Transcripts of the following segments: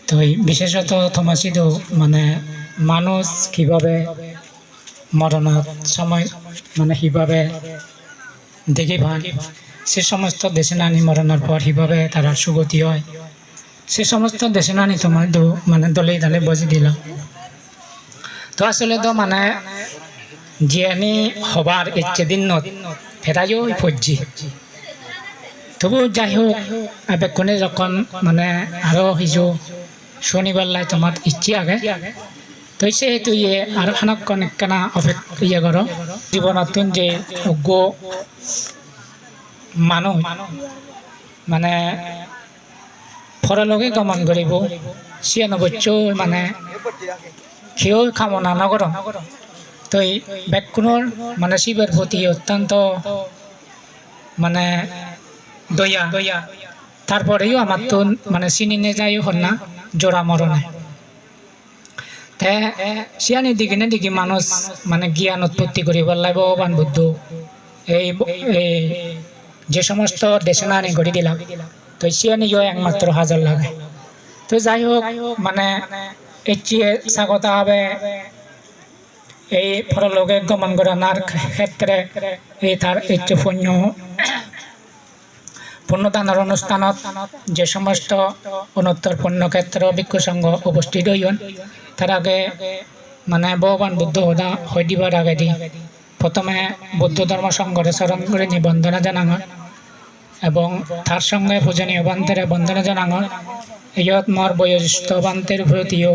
তো বিশেষত থমাসিদো মানে মানুষ কিভাবে মরণের সময় মানে কিভাবে দেখি ভান সে সমস্ত দেশে নানি মরণের পর কিভাবে তারা সুগতি হয় সে সমস্ত দেশে নানি তোমার মানে দলে দলে বসে দিল। তো আসলে তো মানে জিয়ানি হবার ইচ্ছে দিন ফেরাইও ফজি তবু যাই হোক এবেক্ষণে যখন মানে আরো হিজু শনিবার লাই তোমার ইচ্ছে আগে তো সেহেতু ইয়ে আর খানক্ষণ একখানা অপেক্ষা ইয়ে করো জীবনতুন যে অজ্ঞ মানুষ মানে পরলোকে গমন করিব ৯৬ মানে সেও কামনা নগর। তো এই ব্যাকুণর মানে শিবের প্রতি অত্যন্ত মানে দয়া তারপরেও আমার তো মানে চিনি নে যাই হন না জোড়া মরণে তে সিয়ানি দিকে না দিকে মানুষ মানে জ্ঞান উৎপত্তি করিব লাগবে ভগবান বুদ্ধ এই যে সমস্ত দেশনানি গড়ি দিলাম তো সিয়ানিও একমাত্র হাজার লাগে। তো যাই হোক মানে এচিয়ে স্বাগত হবে এই পরলোকে গমন করার ক্ষেত্রে এই তার ইচ্ছে পুণ্যদানের অনুষ্ঠানত যে সমস্ত অনুত্তর পুণ্যক্ষেত্র ভিক্ষু সংঘ উপস্থিত হইন তার আগে মানে ভগবান বুদ্ধ হয়ে দিবার আগে দি প্রথমে বৌদ্ধ ধর্ম সংঘরে স্মরণ করে বন্দনা জানান এবং তার সঙ্গে পূজনীয় বান্তের বন্দনা জানান ইয়ত মর বয়োজ্যেষ্ঠ বান্তের প্রতিও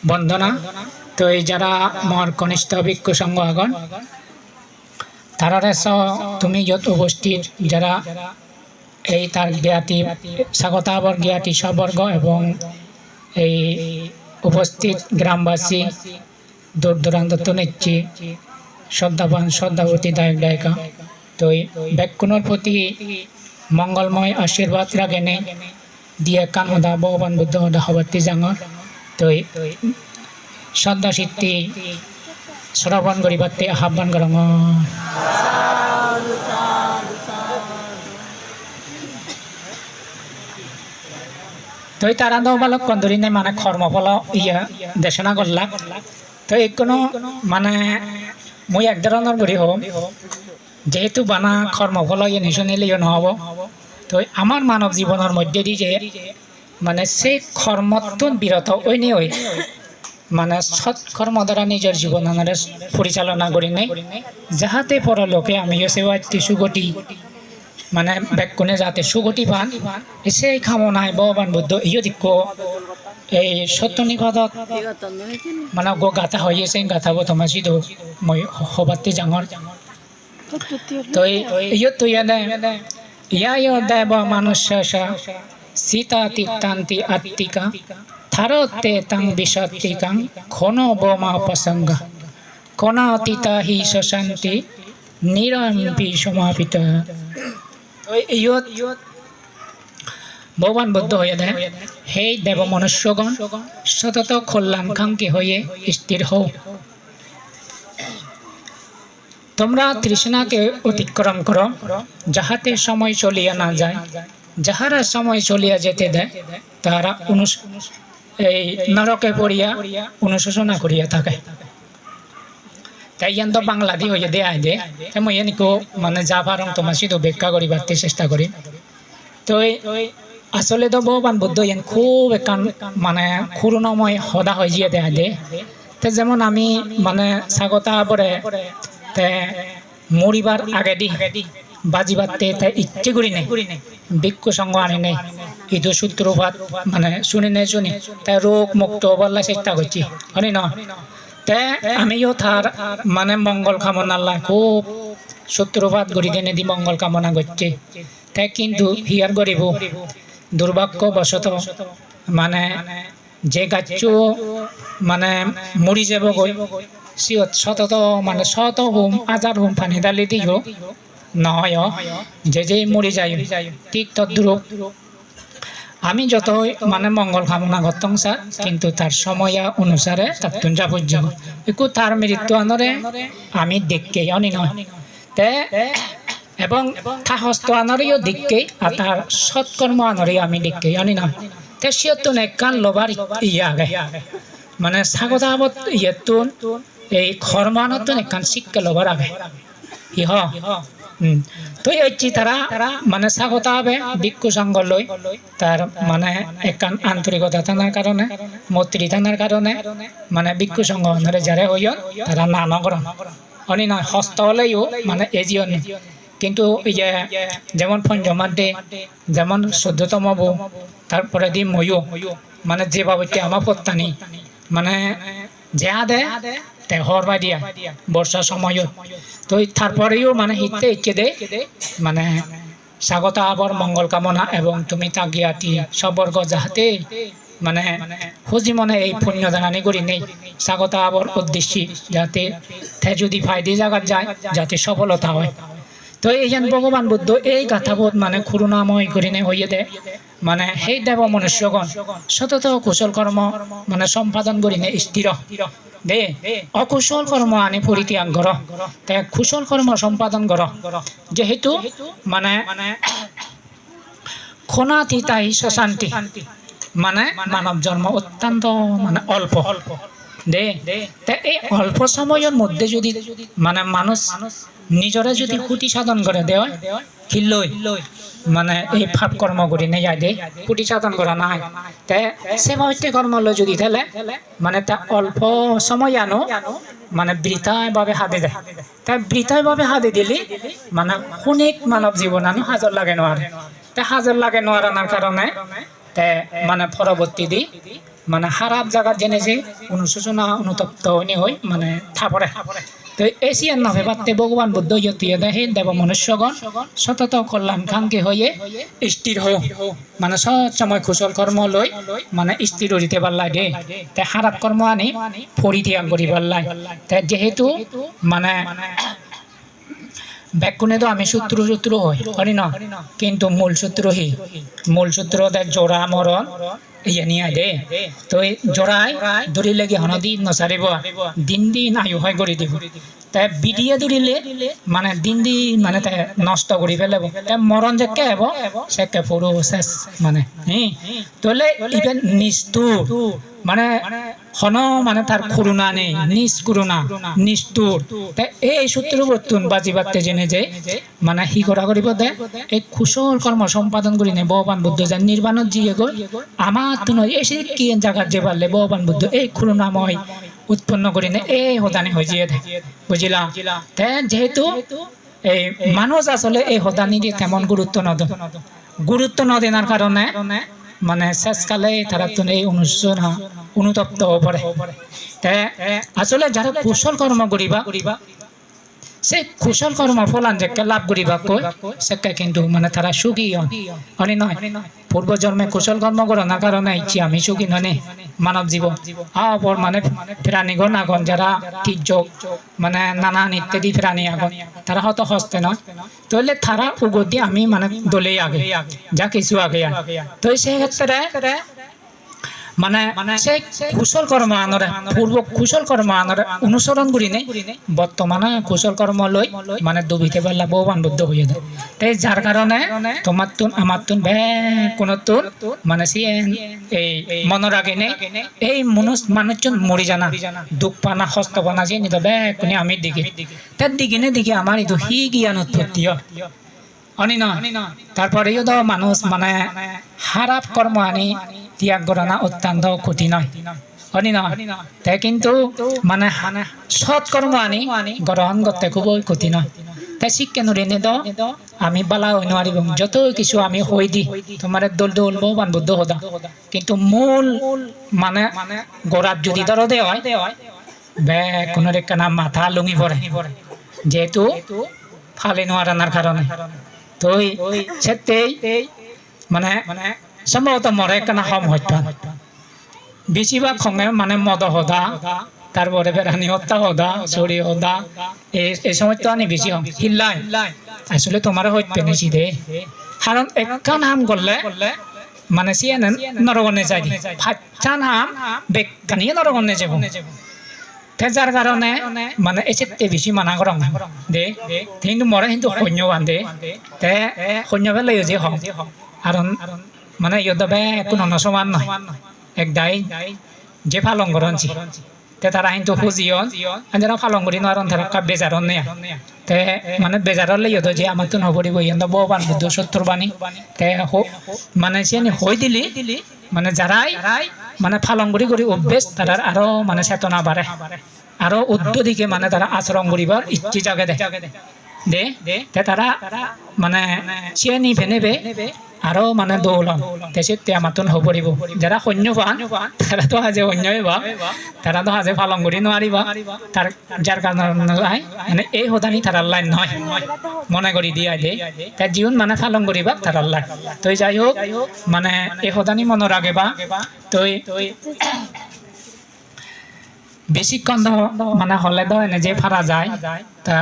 বন্দনা। তো এই যারা মর কনিষ্ঠ ভিক্ষু সংঘ আগন তারা তুমি যত উপস্থিত যারা এই তার জ্ঞাতি স্বাগতাবর জ্ঞাতি সবর্গ এবং এই উপস্থিত গ্রামবাসী দূর দূরান্ত তো নিচ্ছি শ্রদ্ধাবান শ্রদ্ধাবতী দায়ক দায়িকা। তো ব্যাকুণর প্রতি মঙ্গলময় আশীর্বাদ রাখেনে দিয়ে কান হদা ভগবান বুদ্ধ হদা হবার্তি জাঙর। তো শ্রদ্ধা সিদ্ধি শ্রবণ করিবার্তে আহ্বান করা তো তারা তো বালক কন্দরি নেই মানে কর্মফল ইয়া দেশনা করলা। তো এই কোনো মানে মই এক ধরনের করি হোক যেহেতু বানা কর্মফল ইয়ে নিশনিলেও নহব। তো আমার মানব জীবনের মধ্যে দিয়ে যে মানে সেই কর্মত্বন বিরত ওই নিয়ে ওই মানে সৎকর্ম দ্বারা নিজের জীবন পরিচালনা করি নেই যাহাতে পরলোকে আমিও সেবাটি সুগতি মানে ব্যাকুণে যাতে সুগতি পান সেই কামনায় ভগবান বুদ্ধ ইয় দিক এই সত্য নিপাতত মানে গো গাথা হয়েছে গাথাবো তোমার সিধু মই হবাতে জাঙর। তো ইয় তো ইয়া দেব মানুষ্য সীতা তিক্তান্তি আত্মিকা থারতে তাং বিষাত্তিকাং ক্ষণ বোমা প্রসঙ্গ কণাতীতা হি শশান্তি নিরম্পি সমাপিত। ভগবান বুদ্ধ হয়ে দেয় হে দেব মনুষ্যগণ সতত কল্যাণকাঙ্ক্ষী হয়ে স্থির হও তোমরা তৃষ্ণাকে অতিক্রম করো যাহাতে সময় চলিয়া না যায়। যাহারা সময় চলিয়া যেতে দেয় তাহারা এই নরকে পড়িয়া অনুশোচনা করিয়া থাকে। তাই ইয়ান তো বাংলাদি হয়ে দেয় দে মই এনেকো মানে যা পারং তোমার শুধু ব্যাখ্যা করিবার চেষ্টা করি। তো আসলে তো ভগবান বুদ্ধ ইয়ান খুব একান মানে করুণাময় সদা হয়ে গিয়ে দেয় দে। তো যেমন আমি মানে স্বাগতা পরে তে মরিবার আগে দি বাজিবাতে তাই ইচ্ছে করি নেই ভিক্ষু সঙ্গ আনি নেই ইদু সূত্রপাত মানে শুনি নেই শুনি তাই রোগ মুক্ত বললা চেষ্টা করছি হনি না। তে আমিও তার মানে মঙ্গল কামনা খুব সূত্রপাত করি দেনে দি মঙ্গল কামনা করছে। তাই কিন্তু হিয়ার গরিব দুর্ভাগ্যবশত মানে যে গাছ মানে মরি যাব গই সিয়ত শতত মানে শত হুম হাজার হুম পানি ডালি দিও নহয় যে মরি যায় ঠিক তদ্রূপ আমি যত মানে মঙ্গল কামনা করতাম স্যার কিন্তু তার সময় অনুসারে তার তুঞ্জা পর্যন্ত একটু তার মৃত্যু আনরে আমি দেখকে অনি নয় তে এবং তা হস্ত আনরেও দেখকে আর তার সৎকর্ম আনরেও আমি দেখকে অনি নয়। তে সিয়তুন একখান লবার আগে মানে স্বাগতা আবত ইয়েতুন এই খরমানতুন একখান শিক্ষা লবার আগে ইহ তো এই তারা মানে স্বাগত হবে ভিক্ষু সঙ্গ লই তার মানে একখান আন্তরিকতা থাকার কারণে মৈত্রী থাকার কারণে মানে ভিক্ষু সঙ্গ ধরে যারা হইয় তারা না নগর অনি নয় হস্ত হলেও মানে এজিও নেই কিন্তু এই যে যেমন পঞ্চমার দে যেমন ১৪তম বউ তারপরে দি ময়ূ মানে যেভাবে আমার পত্তানি মানে যে দে তে হরবা দিয়া বর্ষা সময় তো তারপরেও মানে হিতে ইচ্ছে দে মানে স্বাগত আবর মঙ্গল কামনা এবং তুমি তাগিয়াতি সবর্গ যাহাতে মানে হুজি মনে এই পুণ্য দানানি করি নেই স্বাগত আবর উদ্দেশ্যে যাতে তে যদি ফায়দে জায়গা যায় যাতে সফলতা হয় তো এই যেন ভগবান বুদ্ধ এই গাথাবোধ মানে করুণাময় করিনে হইয়ে দে মানে সেই দেব মনুষ্যগণ সতত কুশল কর্ম মানে সম্পাদন করিনে স্থির দে অকুশল কর্ম আনি পরিত্যাগ কর তে কুশল কর্ম সম্পাদন কর যেহেতু মানে ক্ষণাতীতাই শান্তি মানে মানব জন্ম অত্যন্ত মানে অল্প দে এই অল্প সময়ের মধ্যে যদি মানে মানুষ নিজরে যদি কুটি সাধন করে দেয় কিল্লই মানে এই ভাব কর্ম করি নেই দে কুটি সাধন করা নাই তে সেভাবে কর্ম যদি থেলে মানে তা অল্প সময় আনো মানে বৃথায় ভাবে হাতে দেয় তাই বৃথায় ভাবে হাতে দিলে মানে অনেক মানব জীবন আনো হাজার লাগে নোয়ারে তে হাজার লাগে নোয়ারানোর কারণে তে মানে পরবর্তী দি মানে খারাপ জায়গা জেনে যে অনুশোচনা অনুতপ্ত হই মানে থাপরে তো এশিয়ান নভে বাদতে ভগবান বুদ্ধ ইয়ে দেহে দেব মনুষ্যগণ সতত কল্যাণ কাঙ্ক্ষী হয়ে স্থির হও মানে সবসময় কুশল কর্ম লই মানে স্থির হইতে পারলাই দে তে খারাপ কর্ম আনি পরিত্যাগ করি পারলাই তে যেহেতু মানে ব্যাকুণে তো আমি শত্রু হই হরি না কিন্তু মূল সূত্র দেখ জোড়া মরণ ইয়ে নিয়ে দে তো এই জোড়াই ধরি লেগে দিন নচারিব দিন আয়ু হয় করে দিব তাই বিডিয়ে ধরিলে মানে দিন মানে তাই নষ্ট করে ফেলাব তাই মরণ যে কে হব সে কে পুরো শেষ মানে তাহলে ইভেন নিষ্ঠুর মানে হন মানে তার করুণা নেই নিষ্ঠুর তাই এই সূত্র বর্তুন বাজি বাড়তে জেনে যে মানে হি করা করিব দে এই কুশল কর্ম সম্পাদন করি নে ভগবান বুদ্ধ যান নির্বাণত জিয়ে গো আমার তো নয় এসে কি জায়গার যে পারলে ভগবান বুদ্ধ এই করুণাময় উৎপন্ন করি নে এই হদানি হয়ে যেয়ে দে বুঝিলাম তাই যেহেতু এই মানুষ আসলে এই হদানি দিয়ে তেমন গুরুত্ব ন দেনার কারণে মানে শেষকালে তারা তো এই অনুশোচনা অনুতপ্ত পড়ে তাই আসলে যারা কুশল কর্ম করিবা সেই কুশল কর্ম ফলান যে লাভ করিবা কই সে কিন্তু মানে তারা সুখী হনি নয় পূর্ব জন্মে কুশল কর্ম করার কারণে ইচ্ছি আমি সুখী ননে মানব জীবন আবার মানে প্রাণীগণ আগন যারা তির্যক মানে নানান ইত্যাদি প্রাণী আগন তারা হয়তো হস্তে নয় তাহলে তারা উগতি আমি মানে দলে আগে যা কিছু আগে তো সেই ক্ষেত্রে মানে সেই কুশল কর্ম আনরে পূর্ব কুশল কর্ম আনরে অনুসরণ করি নেই বর্তমানে কুশল কর্ম লই মানে ডুবিতে পারলা ভগবান বুদ্ধ হয়ে দেয় তাই যার কারণে তোমার তুন আমার তুন কোন তুন মানে এই মনের আগে নেই এই মানুষজন মরি জানা দুঃখ পানা হস্ত পানা যে নিত কোনি আমি দিকে তার দিকে আমার এই হি জ্ঞান উৎপত্তি অনি না তারপরেও তো মানুষ মানে খারাপ কর্ম আনি ত্যাগ করা না অত্যন্ত কঠিন নয় হনি না তাই কিন্তু মানে সৎকর্ম আনি গ্রহণ করতে খুবই কঠিন নয় তাই শিক্ষা নুরিনে দ আমি বালা হই নোৱাৰিব যত কিছু আমি হই দি তোমার দল ভগবান বুদ্ধ হদা কিন্তু মূল মানে গোড়াত যদি ধর দে হয় বে কোনো রেখা নাম মাথা লুঙি পড়ে যেহেতু ফালে নোৱাৰাৰ কারণে তো সেতেই মানে সম্ভবত মরে কেনা কম হত্যা বেশিরভাগ সঙ্গে মানে মদ হদা তারপরে বেড়ানি হত্যা হদা চুরি হদা এই সময় তো আনি বেশি হম হিল্লাই আসলে তোমার হইতে নিছি দে কারণ একখান হাম করলে মানে সিয়ান নরগণে যাই ফাচ্চান হাম বেকানিয়ে নরগণে যাব যার কারণে মানে এসে বেশি মানা করা দে কিন্তু মরে কিন্তু সৈন্য বান্ধে তে সৈন্য পেলাই যে হম কারণ মানে ইয়দবে কোনো নসমান নয় এক দাই যে ফালং করছি তে তারা কিন্তু খুঁজিও যারা ফালং করি নরন তারা বেজারন নেয়া তে মানে বেজারলে ইয়দ যে আমার তো নবরিব ইয়দ ববান বুদ্ধ সত্তর বাণী তে মানে সে হই দিলি মানে যারাই মানে ফালং করি অভ্যেস তারা আরো মানে চেতনা বাড়ে আরো উদ্যোদিকে মানে তারা আচরণ করিবার ইচ্ছে জাগে দে তে তারা মানে সে নিভে নেবে আরো মানে দৌলন দেশে আমাতন হবরিব যারা সৈন্যবান তারা তো আজে সৈন্যই বা তারা তো আজে ফালং করি নোৱাৰিবা তার যার কারণে মানে এই সদানি তারার লাইন নয় মনে করি দিয়া দে তার জীবন মানে ফালং করিবা তারার লাইন তো যাই হোক মানে এই সদানি মনে রাখে বা তুই বেশিক্ষণ মানে হলে তো এনে যে ফারা যায় তা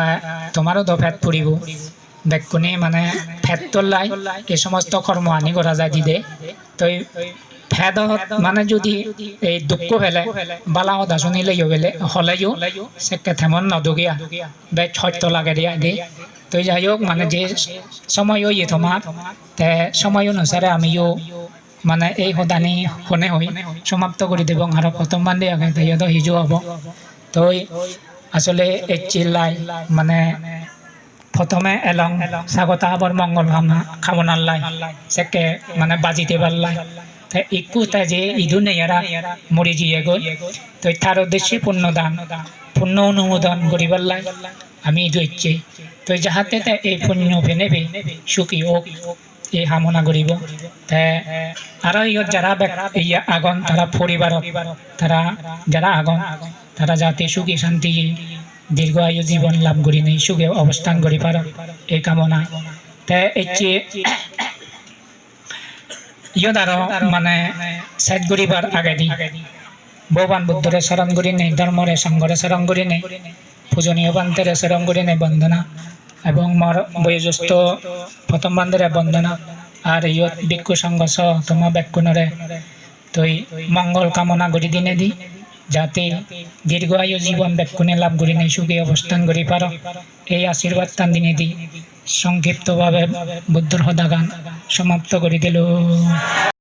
তোমারও তো ফ্যাট পড়িব বেকুনি মানে ফ্যাট তোলাই এই সমস্ত কর্ম আনি করা যায় দিদে তো ফ্যাট মানে যদি এই দুঃখ ফেলে বালা কথা শুনিলেও ফেলে হলেও সে কেমন নদুগিয়া বে ছয়তো লাগে দিয়া দে তো যাই হোক মানে যে সময় ইয়ে তোমার তে সময় অনুসারে আমিও মানে এই সদানি শুনে হই সমাপ্ত করে দেব আর প্রথম বান্ধে আগে তো হিজো হব তো আসলে এই চিল্লাই মানে প্রথমে এলং স্বাগত আবার মঙ্গল কামনার লাই সেকে মানে বাজিতে পারলাই একটু তাই যে ইদু নেই এরা মরি জিয়ে গই তো তার উদ্দেশ্যে পুণ্য অনুমোদন করিবার লাই আমি ইদু ইচ্ছে তো যাহাতে এই পুণ্য ফেনেবে সুখী হোক এই কামনা করিব আর যারা আগন তারা পরিবার তারা যারা আগন তারা যাতে সুখী শান্তি দীর্ঘ আয়ু জীবন লাভ করি নেই সুখে অবস্থান করি পার এই কামনা ইয়দ আরো মানে সাইড করিবার আগে দি ভগবান বুদ্ধরে স্মরণ করি নেই ধর্মরে সংঘরে স্মরণ করি নেই পূজনীয় বান্ধেরে স্মরণ করি নেই বন্দনা এবং মর বয়োজ্যেষ্ঠ প্রথম বান্ধেরে বন্দনা আর ইয়ত ভিক্ষু সংঘ সহ তোমার ব্যাকুণরে তুই মঙ্গল কামনা করি দিনে দি যাতে দীর্ঘ আয়ু জীবন ব্যাকুণে লাভ করি নেই সুখে অবস্থান করি পার এই আশীর্বাদ তান দিনে দি সংক্ষিপ্তভাবে বুদ্ধর সদাগান সমাপ্ত করে দিল।